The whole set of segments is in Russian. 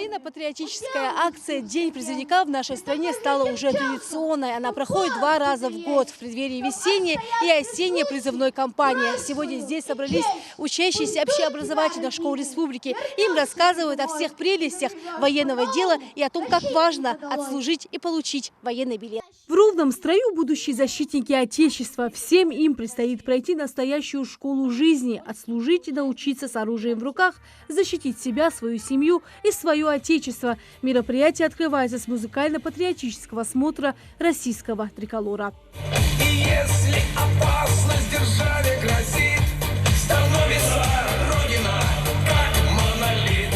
Военно-патриотическая акция «День призывника» в нашей стране стала уже традиционной. Она проходит 2 раза в год в преддверии весенней и осенней призывной кампании. Сегодня здесь собрались учащиеся общеобразовательных школ республики. Им рассказывают о всех прелестях военного дела и о том, как важно отслужить и получить военный билет. В ровном строю будущие защитники Отечества. Всем им предстоит пройти настоящую школу жизни, отслужить и научиться с оружием в руках, защитить себя, свою семью и свое Отечество. Мероприятие открывается с музыкально-патриотического смотра российского триколора. И если опасность державе грозит, становится Родина как монолит.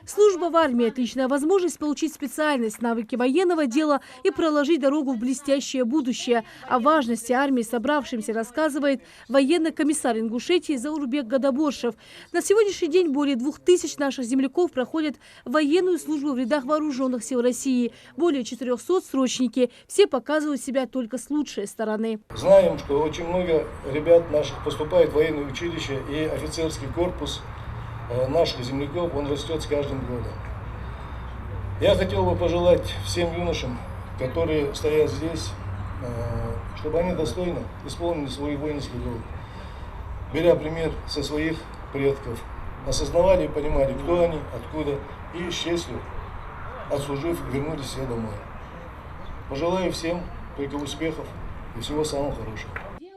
Служба в армии – отличная возможность получить специальность, навыки военного дела и проложить дорогу в блестящее будущее. О важности армии собравшимся рассказывает военный комиссар Ингушетии Заурбек Гадаборшев. На сегодняшний день более 2000 наших земляков проходят военную службу в рядах вооруженных сил России. Более 400 срочники. Все показывают себя только с лучшей стороны. Знаем, что очень много ребят наших поступает в военное училище и офицерский корпус наших земляков, он растет с каждым годом. Я хотел бы пожелать всем юношам, которые стоят здесь, чтобы они достойно исполнили свой воинский долг, беря пример со своих предков, осознавали и понимали, кто они, откуда, и с честью, отслужив, вернулись все домой. Пожелаю всем только успехов и всего самого хорошего.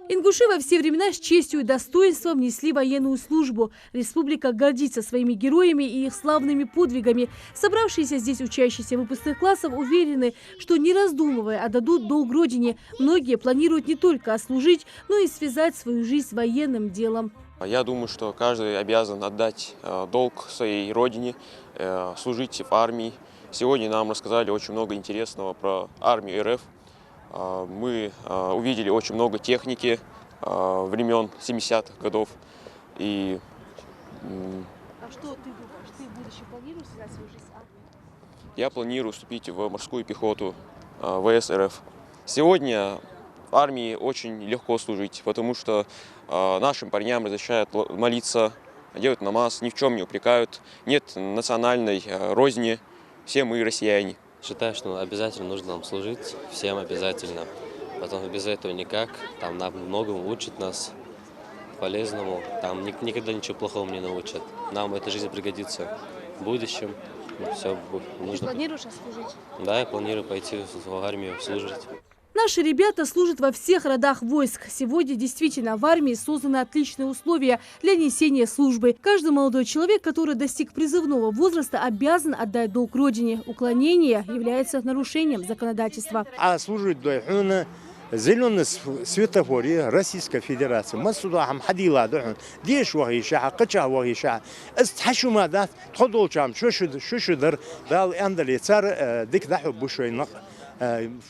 Ингуши во все времена с честью и достоинством несли военную службу. Республика гордится своими героями и их славными подвигами. Собравшиеся здесь учащиеся выпускных классов уверены, что не раздумывая отдадут долг Родине. Многие планируют не только отслужить, но и связать свою жизнь с военным делом. Я думаю, что каждый обязан отдать долг своей Родине, служить в армии. Сегодня нам рассказали очень много интересного про армию РФ. Мы увидели очень много техники времен 70-х годов. А что ты думаешь? Ты в будущем планируешь связать свою жизнь с армией? Я планирую вступить в морскую пехоту ВС РФ. Сегодня в армии очень легко служить, потому что нашим парням разрешают молиться, делать намаз, ни в чем не упрекают, нет национальной розни, все мы россияне. Считаю, что обязательно нужно нам служить, всем обязательно. Потом без этого никак. Там нам многому учат нас, полезному. Там никогда ничего плохого не научат. Нам эта жизнь пригодится в будущем. Все нужно. Ты планируешь служить? Да, я планирую пойти в армию служить. Наши ребята служат во всех родах войск. Сегодня действительно в армии созданы отличные условия для несения службы. Каждый молодой человек, который достиг призывного возраста, обязан отдать долг Родине. Уклонение является нарушением законодательства. А служить зеленый светофор Российской Федерации. Масудахам ходила дохун. Деш вахиша, кача вахиша. استحشوا ما ده تخدوا شام شو شدر دال أندلي صار ديك ده بوشي نق.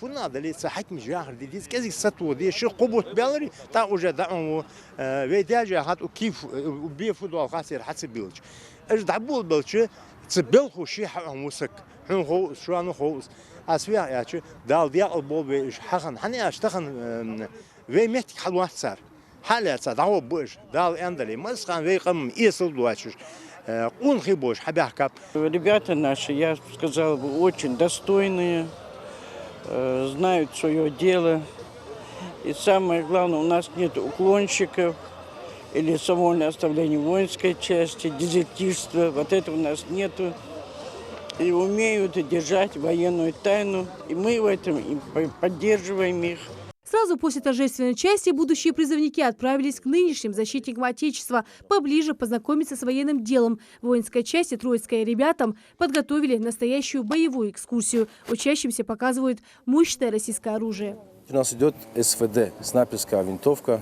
فونا دلي صحك مجاهر دي كذي ستو دي شو قبوت بيلري تا وجا دعمو ويداجا هات وكيف بيفودو الخاسر حسب بيلج. إيش دعبول بيلج تبيل خوشي حموسك حن خو شو أنا خوس. أسويا يا شو دال ديا البول بيش حقن حني أشتغل ويمتك حلوات صار حالة صار دعوة بوش دال أندلي ما سخان ويقم يصل دواشش он хибош хабяхкап. Ребята наши, я сказал бы, очень достойные, знают свое дело. И самое главное, у нас нет уклонщиков или самовольного оставления воинской части, дезертирства. Вот этого у нас нету. И умеют держать военную тайну. И мы в этом поддерживаем их. Сразу после торжественной части будущие призывники отправились к нынешним защитникам Отечества поближе познакомиться с военным делом. В воинской части Троицкой ребятам подготовили настоящую боевую экскурсию. Учащимся показывают мощное российское оружие. У нас идет СВД, снайперская винтовка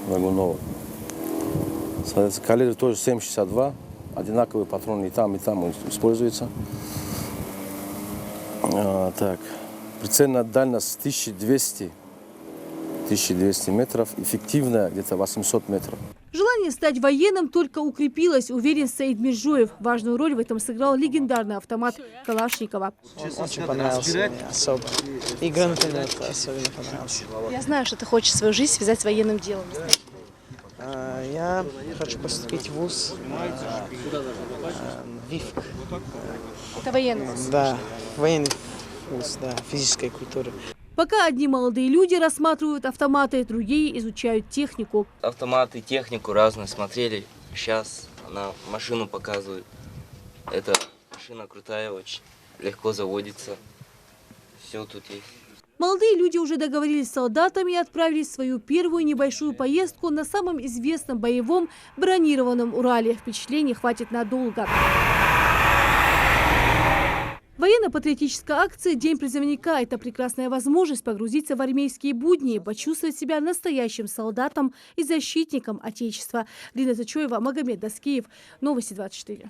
Лагунова. Калибр тоже 7,62, одинаковые патроны и там используются. Так. Прицельная дальность 1200 метров, эффективная где-то 800 метров. Желание стать военным только укрепилось, уверен Саид Миржоев. Важную роль в этом сыграл легендарный автомат Калашникова. Очень понравился мне особо. И гранатомет особенно понравился. Я знаю, что ты хочешь свою жизнь связать с военным делом. Я хочу поступить в ВУЗ прививка. Это военный. Да, военный вкус, да, физической культуры. Пока одни молодые люди рассматривают автоматы, другие изучают технику. Автоматы, технику разную смотрели. Сейчас она машину показывает. Эта машина крутая очень, легко заводится. Все тут есть. Молодые люди уже договорились с солдатами и отправились в свою первую небольшую поездку на самом известном боевом бронированном Урале. Впечатлений хватит надолго. Военно-патриотическая акция «День призывника» – это прекрасная возможность погрузиться в армейские будни и почувствовать себя настоящим солдатом и защитником Отечества. Лина Зачоева, Магомед Даскиев. Новости 24.